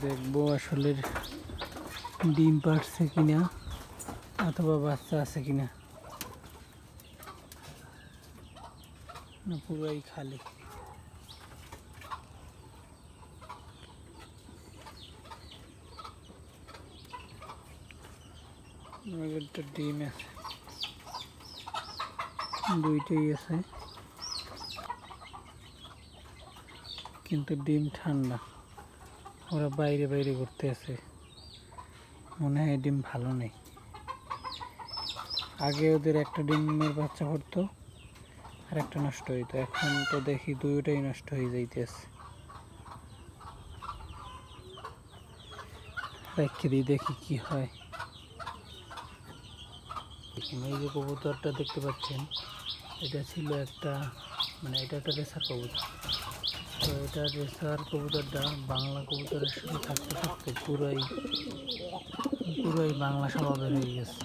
দেখবো আসলে ডিম পারছে কিনা অথবা বাচ্চা আছে কিনা, না পুরাই খালি। একটা ডিম আছে, দুইটাই আছে, কিন্তু ডিম ঠান্ডা। ওরা বাইরে বাইরে ঘুরতে আছে, মনে হয় ডিম ভালো নেই। আগে ওদের একটা ডিমের বাচ্চা পড়তো আর একটা নষ্ট হইতো, এখন তো দেখি দুইটাই নষ্ট হয়ে যাইতেছে। রেখে দিই, দেখি কি হয়। এই যে কবুতরটা দেখতে পাচ্ছেন, এটা ছিল একটা, মানে এটা একটা রেসার কবুতর। তো এটা রেসার কবুতরটা বাংলা কবুতরের সাথে থাকতে থাকতে পুরাই বাংলা স্বভাবের হয়ে গেছে।